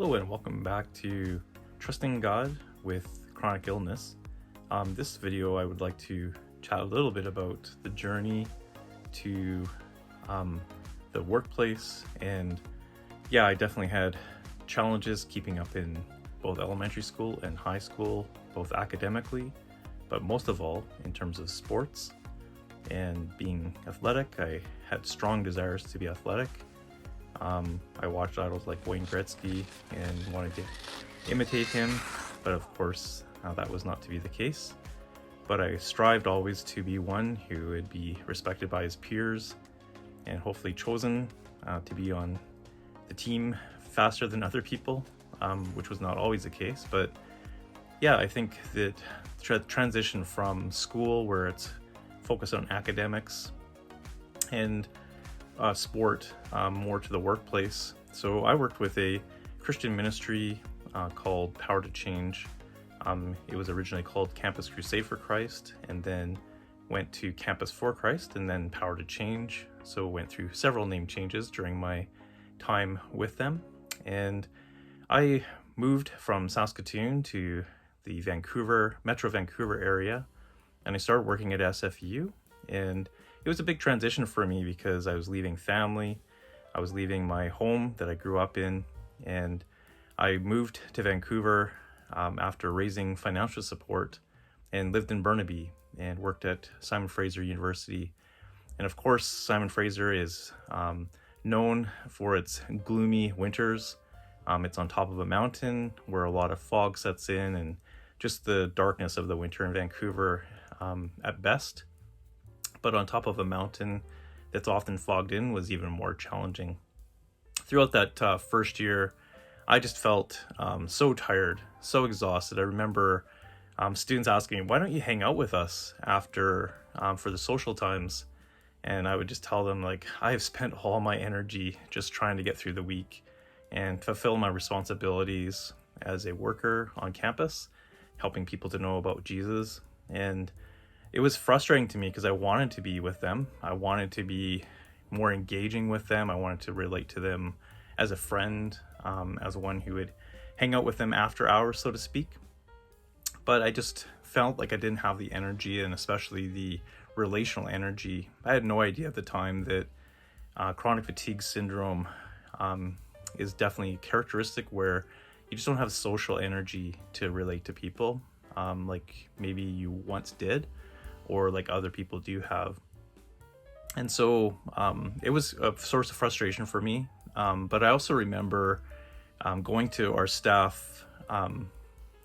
Hello and welcome back to Trusting God with Chronic Illness. This video I would like to chat a little bit about the journey to the workplace, and I definitely had challenges keeping up in both elementary school and high school, both academically, but most of all in terms of sports and being athletic. I had strong desires to be athletic. I watched idols like Wayne Gretzky and wanted to imitate him, but of course that was not to be the case. But I strived always to be one who would be respected by his peers and hopefully chosen to be on the team faster than other people, which was not always the case. But I think that transition from school, where it's focused on academics, and sport more to the workplace. So I worked with a Christian ministry called Power to Change. It was originally called Campus Crusade for Christ, and then went to Campus for Christ, and then Power to Change. So went through several name changes during my time with them. And I moved from Saskatoon to the Metro Vancouver area, and I started working at SFU. And it was a big transition for me because I was leaving family, I was leaving my home that I grew up in, and I moved to Vancouver after raising financial support and lived in Burnaby and worked at Simon Fraser University. And of course, Simon Fraser is known for its gloomy winters. It's on top of a mountain where a lot of fog sets in, and just the darkness of the winter in Vancouver at best. But on top of a mountain that's often fogged in was even more challenging. Throughout that first year, I just felt so tired, so exhausted. I remember students asking me, "Why don't you hang out with us after for the social times?" And I would just tell them, like, I have spent all my energy just trying to get through the week and fulfill my responsibilities as a worker on campus, helping people to know about Jesus. And it was frustrating to me because I wanted to be with them. I wanted to be more engaging with them. I wanted to relate to them as a friend, as one who would hang out with them after hours, so to speak. But I just felt like I didn't have the energy, and especially the relational energy. I had no idea at the time that chronic fatigue syndrome is definitely characteristic where you just don't have social energy to relate to people like maybe you once did, or like other people do have. And so it was a source of frustration for me. But I also remember going to our staff,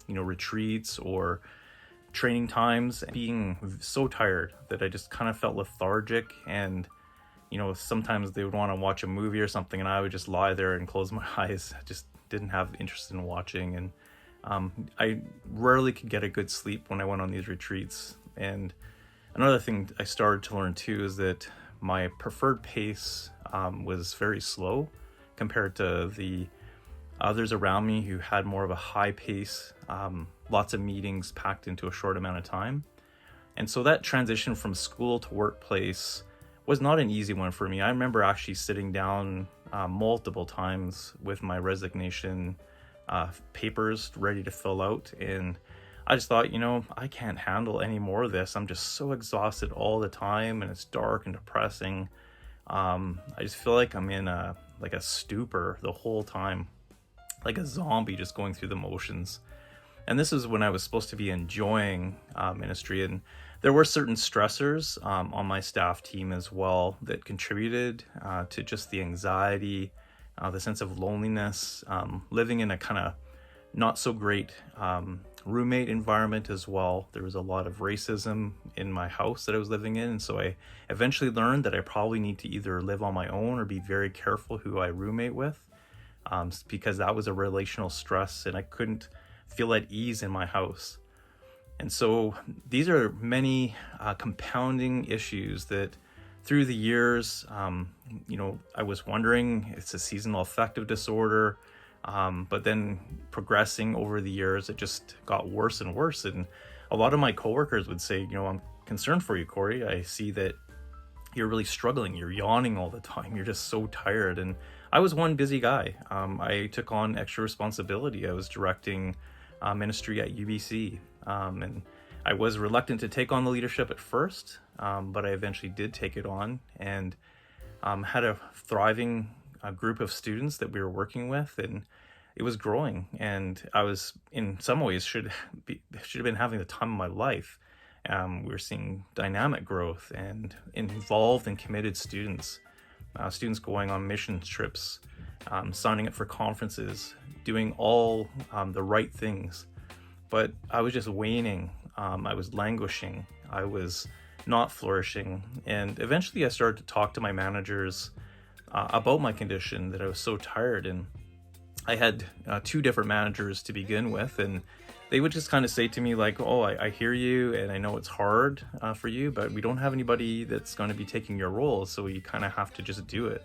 retreats or training times, being so tired that I just kind of felt lethargic. And, sometimes they would want to watch a movie or something, and I would just lie there and close my eyes. I just didn't have interest in watching. And I rarely could get a good sleep when I went on these retreats. And another thing I started to learn too is that my preferred pace was very slow compared to the others around me who had more of a high pace, lots of meetings packed into a short amount of time. And so that transition from school to workplace was not an easy one for me. I remember actually sitting down multiple times with my resignation papers ready to fill out, and I just thought, I can't handle any more of this. I'm just so exhausted all the time, and it's dark and depressing. I just feel like I'm in a stupor the whole time, like a zombie just going through the motions. And this is when I was supposed to be enjoying ministry, and there were certain stressors on my staff team as well that contributed to just the anxiety, the sense of loneliness, living in a kind of not so great roommate environment as well. There was a lot of racism in my house that I was living in, and so I eventually learned that I probably need to either live on my own or be very careful who I roommate with, because that was a relational stress, and I couldn't feel at ease in my house. And so these are many compounding issues that through the years, I was wondering, it's a seasonal affective disorder. But then progressing over the years, it just got worse and worse. And a lot of my coworkers would say, I'm concerned for you, Corey. I see that you're really struggling. You're yawning all the time. You're just so tired. And I was one busy guy. I took on extra responsibility. I was directing ministry at UBC, and I was reluctant to take on the leadership at first, but I eventually did take it on, and had a thriving group of students that we were working with, and it was growing. And I was, in some ways, should have been having the time of my life. We were seeing dynamic growth and involved and committed students, students going on mission trips, signing up for conferences, doing all the right things. But I was just waning. I was languishing. I was not flourishing. And eventually I started to talk to my managers about my condition, that I was so tired. And I had 2 different managers to begin with, and they would just kind of say to me like, oh, I hear you, and I know it's hard for you, but we don't have anybody that's going to be taking your role, so you kind of have to just do it.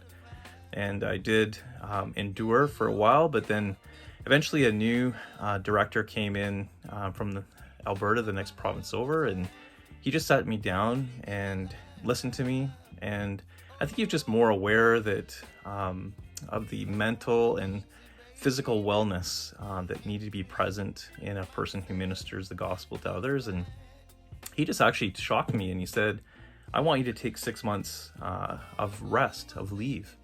And I did endure for a while, but then eventually a new director came in from Alberta, the next province over, and he just sat me down and listened to me. And I think he was just more aware that of the mental and physical wellness that needed to be present in a person who ministers the gospel to others. And he just actually shocked me, and he said, I want you to take 6 months of rest, of leave.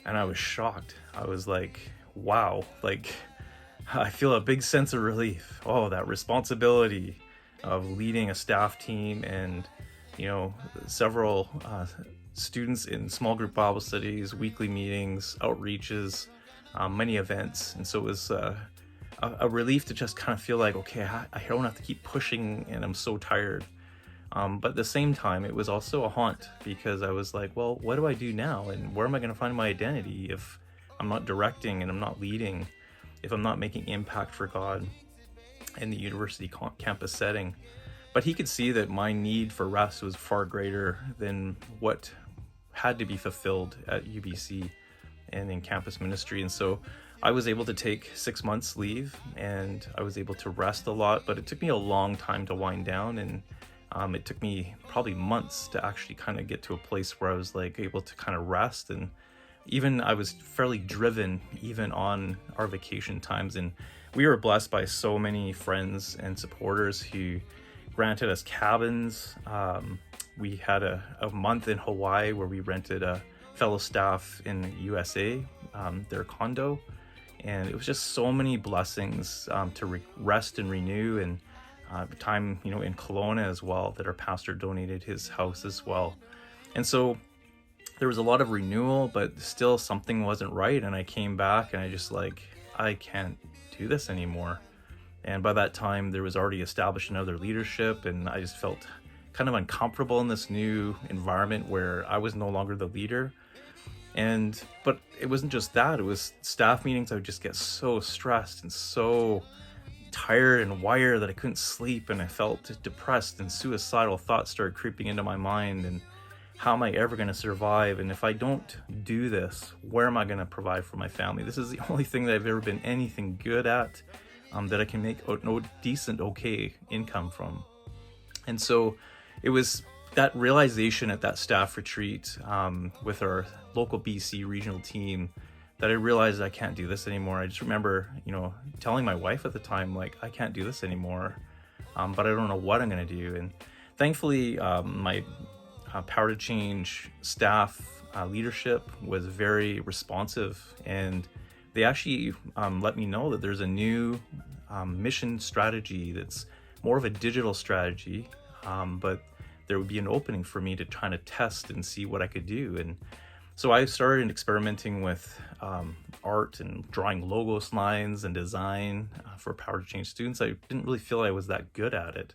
And I was shocked. I was like, wow, like I feel a big sense of relief. Oh, that responsibility of leading a staff team and, several students in small group Bible studies, weekly meetings, outreaches, many events. And so it was a relief to just kind of feel like, okay, I don't have to keep pushing, and I'm so tired. But at the same time, it was also a haunt, because I was like, well, what do I do now? And where am I going to find my identity if I'm not directing and I'm not leading, if I'm not making impact for God in the university campus setting? But he could see that my need for rest was far greater than what had to be fulfilled at UBC and in campus ministry. And so I was able to take 6 months leave, and I was able to rest a lot, but it took me a long time to wind down. And it took me probably months to actually kind of get to a place where I was like able to kind of rest. And even I was fairly driven even on our vacation times. And we were blessed by so many friends and supporters who granted us cabins. We had a month in Hawaii where we rented a fellow staff in the USA, their condo. And it was just so many blessings to rest and renew. And time, in Kelowna as well, that our pastor donated his house as well. And so there was a lot of renewal, but still something wasn't right. And I came back and I just like, I can't do this anymore. And by that time, there was already established another leadership, and I just felt kind of uncomfortable in this new environment where I was no longer the leader. But it wasn't just that, it was staff meetings. I would just get so stressed and so tired and wired that I couldn't sleep, and I felt depressed, and suicidal thoughts started creeping into my mind. And how am I ever going to survive? And if I don't do this, where am I going to provide for my family? This is the only thing that I've ever been anything good at, that I can make no decent, okay income from. And so it was that realization at that staff retreat with our local BC regional team that I realized I can't do this anymore. I just remember, telling my wife at the time, like, I can't do this anymore, but I don't know what I'm going to do. And thankfully, my Power to Change staff leadership was very responsive, and they actually let me know that there's a new mission strategy that's more of a digital strategy, but there would be an opening for me to try to test and see what I could do. And so I started experimenting with art and drawing logos lines and design for Power to Change students. I didn't really feel I was that good at it.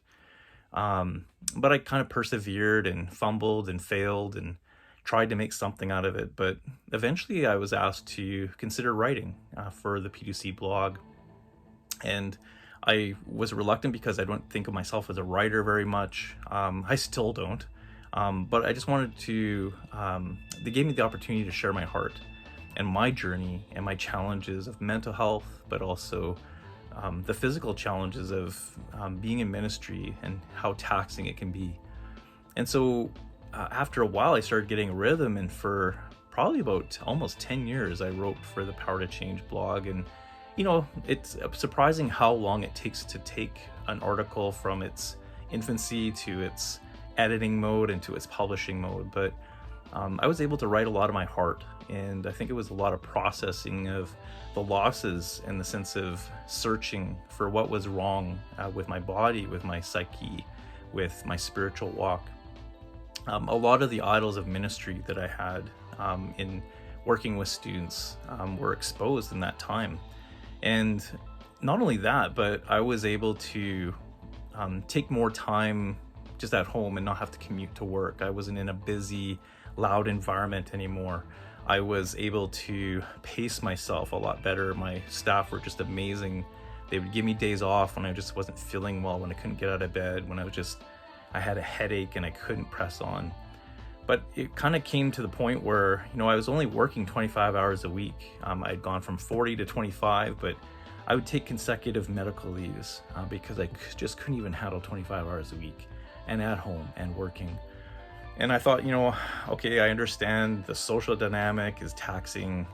But I kind of persevered and fumbled and failed and tried to make something out of it. But eventually I was asked to consider writing for the P2C blog. And I was reluctant because I don't think of myself as a writer very much. I still don't. But I just wanted to, they gave me the opportunity to share my heart and my journey and my challenges of mental health, but also the physical challenges of being in ministry and how taxing it can be. And so after a while, I started getting a rhythm, and for probably about almost 10 years I wrote for the Power to Change blog. And it's surprising how long it takes to take an article from its infancy to its editing mode and to its publishing mode. But I was able to write a lot of my heart, and I think it was a lot of processing of the losses in the sense of searching for what was wrong with my body, with my psyche, with my spiritual walk. A lot of the idols of ministry that I had in working with students were exposed in that time. And not only that, but I was able to take more time just at home and not have to commute to work. I wasn't in a busy, loud environment anymore. I was able to pace myself a lot better. My staff were just amazing. They would give me days off when I just wasn't feeling well, when I couldn't get out of bed, when I had a headache and I couldn't press on. But it kind of came to the point where, I was only working 25 hours a week. I'd gone from 40 to 25, but I would take consecutive medical leaves because I just couldn't even handle 25 hours a week and at home and working. And I thought, okay, I understand the social dynamic is taxing,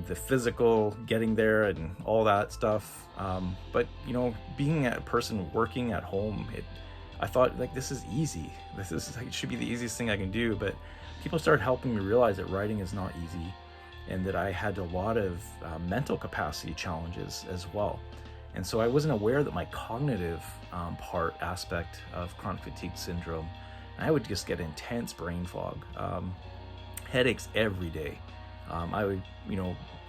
the physical getting there and all that stuff. But, being a person working at home, I thought, like, this is easy. It should be the easiest thing I can do. But people started helping me realize that writing is not easy, and that I had a lot of mental capacity challenges as well. And so I wasn't aware that my cognitive aspect of chronic fatigue syndrome, I would just get intense brain fog, headaches every day. I would,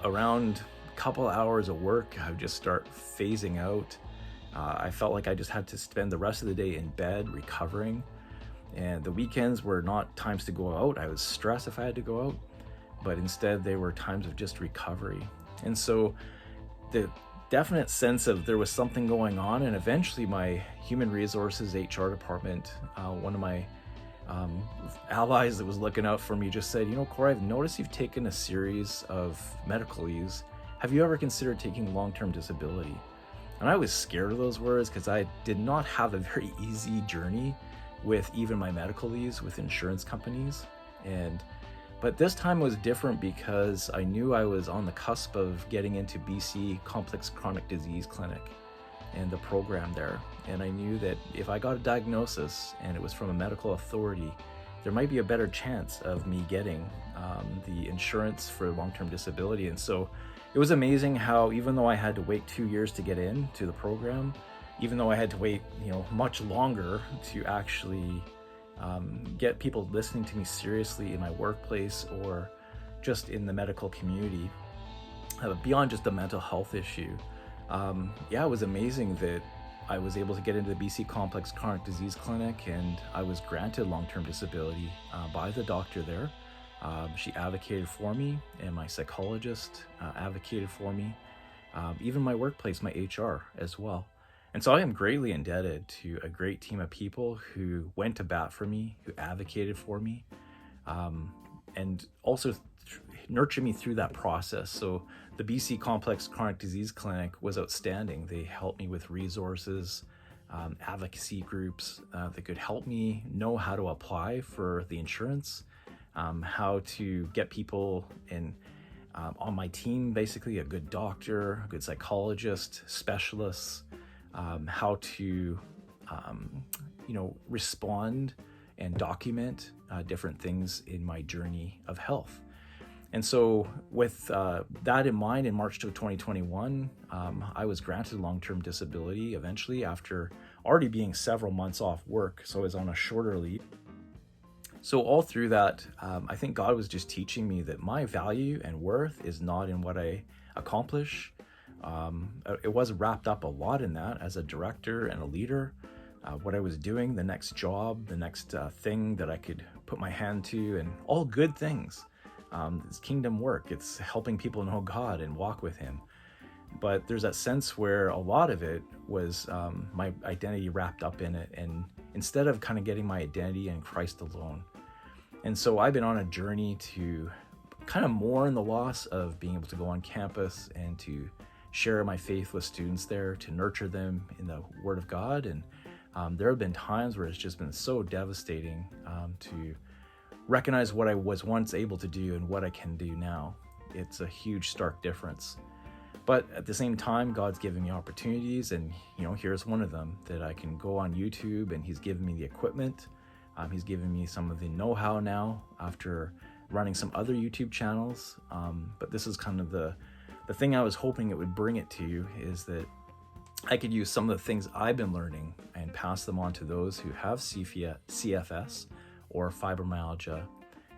around a couple hours of work, I would just start phasing out. I felt like I just had to spend the rest of the day in bed recovering. And the weekends were not times to go out. I was stressed if I had to go out, but instead they were times of just recovery. And so the definite sense of there was something going on, and eventually my human resources HR department, one of my allies that was looking out for me, just said, Corey, I've noticed you've taken a series of medical leaves. Have you ever considered taking long-term disability? And I was scared of those words because I did not have a very easy journey with even my medical leaves with insurance companies. But this time was different because I knew I was on the cusp of getting into BC Complex Chronic Disease Clinic and the program there. And I knew that if I got a diagnosis and it was from a medical authority, there might be a better chance of me getting the insurance for long-term disability. And so it was amazing how, even though I had to wait 2 years to get into the program, even though I had to wait, much longer to actually get people listening to me seriously in my workplace or just in the medical community, beyond just the mental health issue. It was amazing that I was able to get into the BC Complex Chronic Disease Clinic, and I was granted long-term disability by the doctor there. She advocated for me, and my psychologist advocated for me, even my workplace, my HR as well. And so I am greatly indebted to a great team of people who went to bat for me, who advocated for me, and also nurtured me through that process. So the BC Complex Chronic Disease Clinic was outstanding. They helped me with resources, advocacy groups that could help me know how to apply for the insurance, how to get people in on my team, basically a good doctor, a good psychologist, specialists, how to respond and document different things in my journey of health. And so with that in mind, in March of 2021, I was granted long-term disability eventually, after already being several months off work. So I was on a shorter leave. So all through that, I think God was just teaching me that my value and worth is not in what I accomplish. It was wrapped up a lot in that as a director and a leader, what I was doing, the next job, the next thing that I could put my hand to, and all good things. It's kingdom work. It's helping people know God and walk with Him. But there's that sense where a lot of it was my identity wrapped up in it, and instead of kind of getting my identity in Christ alone. And so I've been on a journey to kind of mourn the loss of being able to go on campus and to share my faith with students there, to nurture them in the Word of God. And there have been times where it's just been so devastating to recognize what I was once able to do and what I can do now. It's a huge stark difference. But at the same time, God's given me opportunities, and here's one of them, that I can go on YouTube, and he's given me the equipment. He's given me some of the know-how now after running some other YouTube channels. But this is kind of the thing I was hoping it would bring it to you, is that I could use some of the things I've been learning and pass them on to those who have CFS or fibromyalgia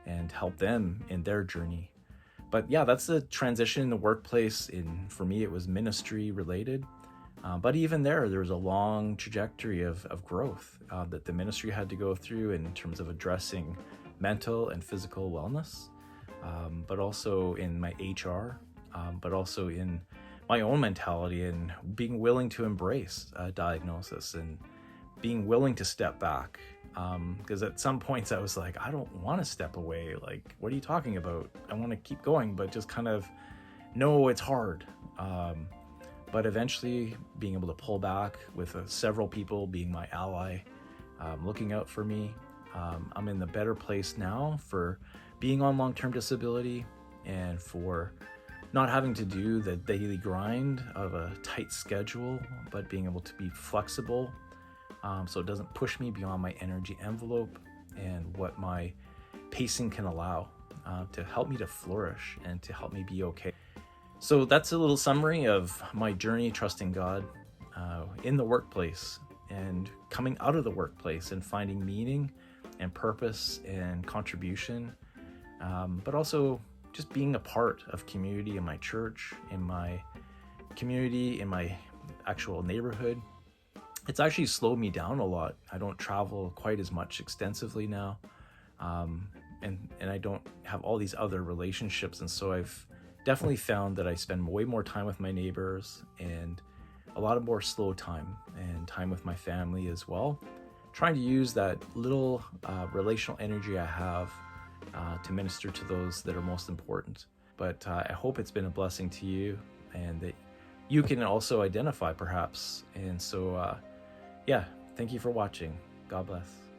and help them in their journey. But yeah, that's the transition in the workplace. For me, it was ministry related. But even there's a long trajectory of growth that the ministry had to go through in terms of addressing mental and physical wellness, but also in my HR, but also in my own mentality and being willing to embrace a diagnosis and being willing to step back. Because at some points I was like, I don't want to step away. Like, what are you talking about? I want to keep going, but just kind of, no, it's hard. But eventually being able to pull back with several people being my ally, looking out for me. I'm in the better place now for being on long-term disability and for not having to do the daily grind of a tight schedule, but being able to be flexible, so it doesn't push me beyond my energy envelope and what my pacing can allow, to help me to flourish and to help me be okay. So that's a little summary of my journey trusting God in the workplace and coming out of the workplace and finding meaning and purpose and contribution, but also just being a part of community in my church, in my community, in my actual neighborhood. It's actually slowed me down a lot. I don't travel quite as much extensively now, and I don't have all these other relationships, and so I've definitely found that I spend way more time with my neighbors and a lot of more slow time and time with my family as well, trying to use that little relational energy I have to minister to those that are most important. But I hope it's been a blessing to you and that you can also identify perhaps. And so, yeah, thank you for watching. God bless.